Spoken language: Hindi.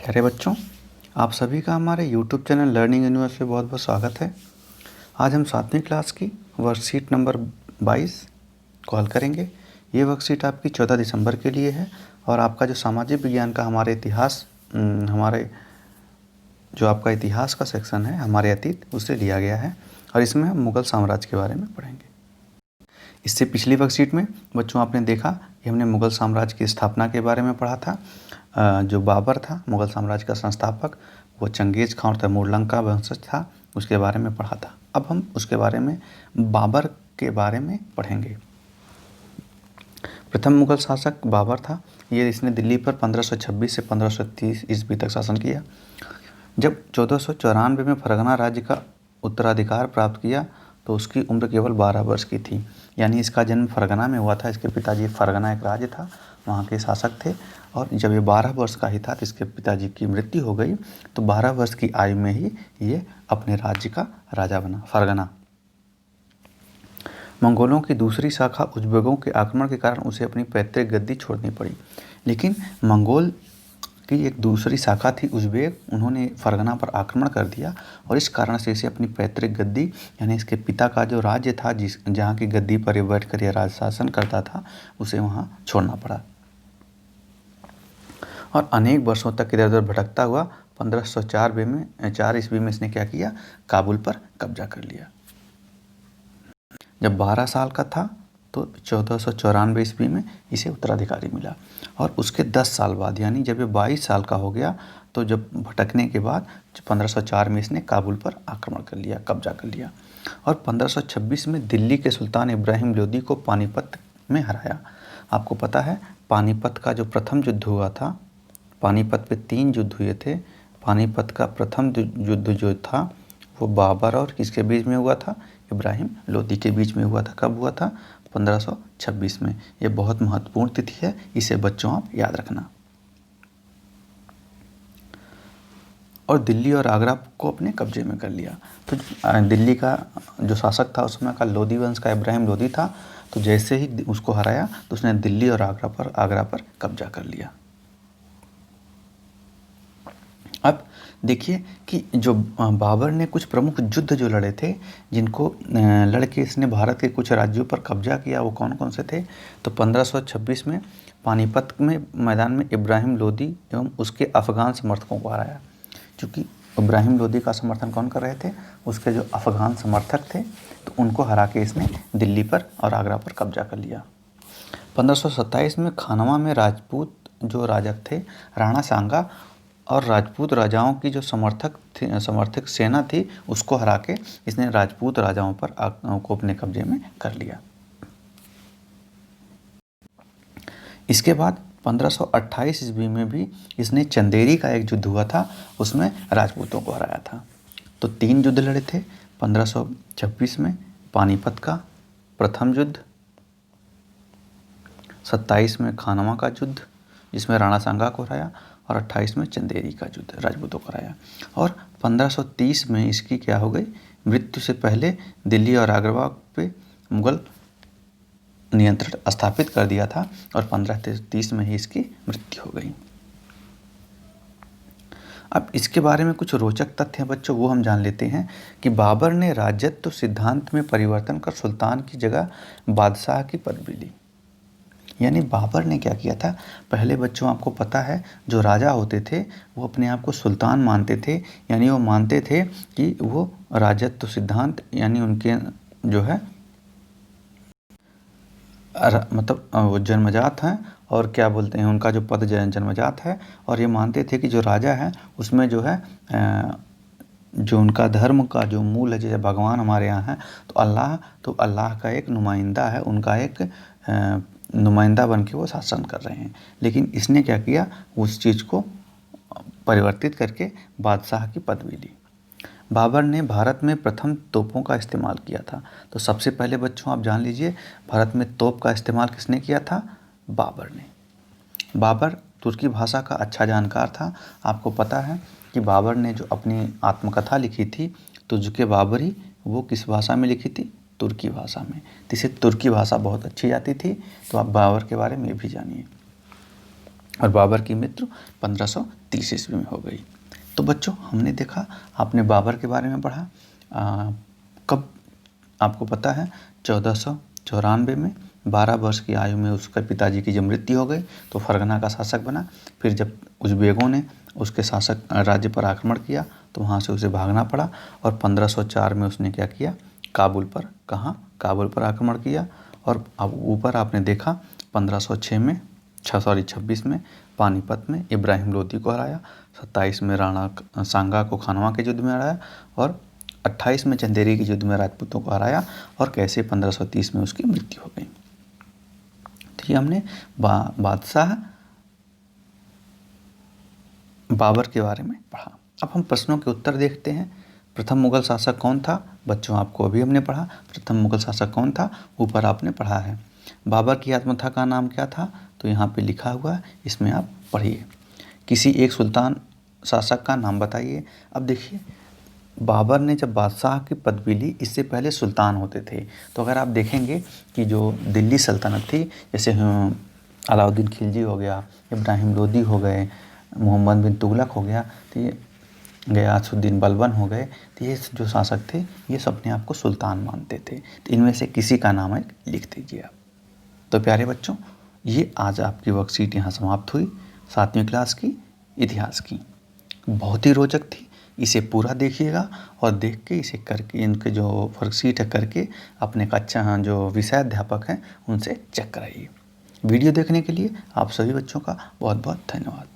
प्यारे बच्चों, आप सभी का हमारे YouTube चैनल लर्निंग यूनिवर्स पे बहुत बहुत स्वागत है। आज हम 7वीं क्लास की वर्कशीट नंबर 22 कॉल करेंगे। ये वर्कशीट आपकी 14 दिसंबर के लिए है और आपका जो सामाजिक विज्ञान का हमारे जो आपका इतिहास का सेक्शन है हमारे अतीत, उससे लिया गया है और इसमें हम मुग़ल साम्राज्य के बारे में पढ़ेंगे। इससे पिछली वर्कशीट में बच्चों आपने देखा कि हमने मुग़ल साम्राज्य की स्थापना के बारे में पढ़ा था। जो बाबर था मुग़ल साम्राज्य का संस्थापक, वो चंगेज़ खान और तैमूरलंग का वंशज था, उसके बारे में पढ़ा था। अब हम उसके बारे में बाबर के बारे में पढ़ेंगे। प्रथम मुग़ल शासक बाबर था। इसने दिल्ली पर 1526 से 1530 ईस्वी तक शासन किया। जब 1494 में फरगना राज्य का उत्तराधिकार प्राप्त किया तो उसकी उम्र केवल 12 वर्ष की थी। यानी इसका जन्म फरगना में हुआ था। इसके पिताजी, फरगना एक राज्य था, वहाँ के शासक थे और जब ये 12 वर्ष का ही था तो इसके पिताजी की मृत्यु हो गई। तो 12 वर्ष की आयु में ही ये अपने राज्य का राजा बना, फरगना। मंगोलों की दूसरी शाखा उज़्बेकों के आक्रमण के कारण उसे अपनी पैतृक गद्दी छोड़नी पड़ी। लेकिन मंगोल की एक दूसरी शाखा थी उज़्बेक, उन्होंने फरगना पर आक्रमण कर दिया और इस कारण से इसे अपनी पैतृक गद्दी, यानी इसके पिता का जो राज्य था, जहाँ की गद्दी पर बैठ कर यह राज शासन करता था, उसे वहाँ छोड़ना पड़ा और अनेक वर्षों तक इधर उधर भटकता हुआ 1504 ईस्वी में इसने क्या किया, काबुल पर कब्जा कर लिया। जब 12 साल का था तो 1494 ईस्वी में इसे उत्तराधिकारी मिला और उसके 10 साल बाद, यानी जब ये 22 साल का हो गया, तो जब भटकने के बाद 1504 में इसने काबुल पर आक्रमण कर लिया, कब्जा कर लिया और 1526 में दिल्ली के सुल्तान इब्राहिम लोदी को पानीपत में हराया। आपको पता है पानीपत का जो प्रथम युद्ध हुआ था, पानीपत पे 3 युद्ध हुए थे। पानीपत का प्रथम युद्ध जो था वो बाबर और किसके बीच में हुआ था, इब्राहिम लोदी के बीच में हुआ था। कब हुआ था, 1526 में। ये बहुत महत्वपूर्ण तिथि है, इसे बच्चों आप याद रखना। और दिल्ली और आगरा को अपने कब्जे में कर लिया। तो दिल्ली का जो शासक था उस समय का लोदी वंश का इब्राहिम लोदी था। तो जैसे ही उसको हराया तो उसने दिल्ली और आगरा पर कब्जा कर लिया। अब देखिए कि जो बाबर ने कुछ प्रमुख युद्ध जो लड़े थे, जिनको लड़के इसने भारत के कुछ राज्यों पर कब्जा किया, वो कौन कौन से थे। तो 1526 में पानीपत में मैदान में इब्राहिम लोदी एवं उसके अफ़गान समर्थकों को हराया। क्योंकि इब्राहिम लोदी का समर्थन कौन कर रहे थे, उसके जो अफ़गान समर्थक थे, तो उनको हरा के इसने दिल्ली पर और आगरा पर कब्जा कर लिया। 1527 में खानवा में राजपूत जो राजक थे, राणा सांगा और राजपूत राजाओं की जो समर्थक सेना थी, उसको हरा के इसने राजपूत राजाओं पर को अपने कब्जे में कर लिया। इसके बाद 1528 ईस्वी में भी इसने चंदेरी का एक युद्ध हुआ था, उसमें राजपूतों को हराया था। तो 3 युद्ध लड़े थे 1526 में, पानीपत का प्रथम युद्ध, 27 में खानवा का युद्ध जिसमें राणा सांगा को हराया और 28 में चंदेरी का युद्ध, राजपूतों को हराया। और 1530 में इसकी क्या हो गई, मृत्यु से पहले दिल्ली और आगरा पे मुगल नियंत्रण स्थापित कर दिया था और 1530 में ही इसकी मृत्यु हो गई। अब इसके बारे में कुछ रोचक तथ्य हैं बच्चों, वो हम जान लेते हैं कि बाबर ने राजत्व सिद्धांत में परिवर्तन कर सुल्तान की जगह बादशाह की पदवी ली। यानी बाबर ने क्या किया था, पहले बच्चों आपको पता है जो राजा होते थे वो अपने आप को सुल्तान मानते थे। यानी वो मानते थे कि वो राजत्व सिद्धांत, यानी उनके जो है मतलब वो जन्मजात हैं और क्या बोलते हैं, उनका जो पद जन्मजात है। और ये मानते थे कि जो राजा है उसमें जो है जो उनका धर्म का जो मूल है, जैसे भगवान हमारे यहाँ है तो अल्लाह का एक नुमाइंदा है, उनका एक नुमाइंदा बन के वो शासन कर रहे हैं। लेकिन इसने क्या किया, उस चीज़ को परिवर्तित करके बादशाह की पदवी ली। बाबर ने भारत में प्रथम तोपों का इस्तेमाल किया था। तो सबसे पहले बच्चों आप जान लीजिए, भारत में तोप का इस्तेमाल किसने किया था, बाबर ने। बाबर तुर्की भाषा का अच्छा जानकार था। आपको पता है कि बाबर ने जो अपनी आत्मकथा लिखी थी तुझ के बाबरी, वो किस भाषा में लिखी थी, तुर्की भाषा में। तो इसे तुर्की भाषा बहुत अच्छी आती थी। तो आप बाबर के बारे में भी जानिए। और बाबर की मृत्यु 1530 ईस्वी में हो गई। तो बच्चों हमने देखा, आपने बाबर के बारे में पढ़ा। कब आपको पता है 1494 में 12 वर्ष की आयु में उसके पिताजी की जब मृत्यु हो गई तो फरगना का शासक बना। फिर जब उज़्बेकों ने उसके शासक राज्य पर आक्रमण किया तो वहाँ से उसे भागना पड़ा और 1504 में उसने क्या किया, काबुल पर, कहाँ, काबुल पर आक्रमण किया। और अब ऊपर आपने देखा 1506 में 26 में पानीपत में इब्राहिम लोदी को हराया, 27 में राणा सांगा को खानवा के युद्ध में हराया और 28 में चंदेरी के युद्ध में राजपूतों को हराया और कैसे 1530 में उसकी मृत्यु हो गई। तो ये हमने बादशाह बाबर के बारे में पढ़ा। अब हम प्रश्नों के उत्तर देखते हैं। प्रथम मुगल शासक कौन था? बच्चों आपको अभी हमने पढ़ा प्रथम मुगल शासक कौन था, ऊपर आपने पढ़ा है। बाबर की आत्मकथा का नाम क्या था? तो यहाँ पे लिखा हुआ है, इसमें आप पढ़िए। किसी एक सुल्तान शासक का नाम बताइए। अब देखिए, बाबर ने जब बादशाह की पदवी ली, इससे पहले सुल्तान होते थे। तो अगर आप देखेंगे कि जो दिल्ली सल्तनत थी, जैसे अलाउद्दीन खिलजी हो गया, इब्राहिम लोदी हो गए, मोहम्मद बिन तुगलक हो गया, तो ये गयासुद्दीन बलबन हो गए, तो ये जो शासक थे ये सब अपने आप को सुल्तान मानते थे। तो इनमें से किसी का नाम है लिख दीजिए आप। तो प्यारे बच्चों, ये आज आपकी वर्कशीट यहाँ समाप्त हुई 7वीं क्लास की इतिहास की। बहुत ही रोचक थी, इसे पूरा देखिएगा और देख के इसे करके इनके जो वर्कशीट है करके अपने कक्षा जो विषय अध्यापक हैं उनसे चेक कराइए। वीडियो देखने के लिए आप सभी बच्चों का बहुत बहुत धन्यवाद।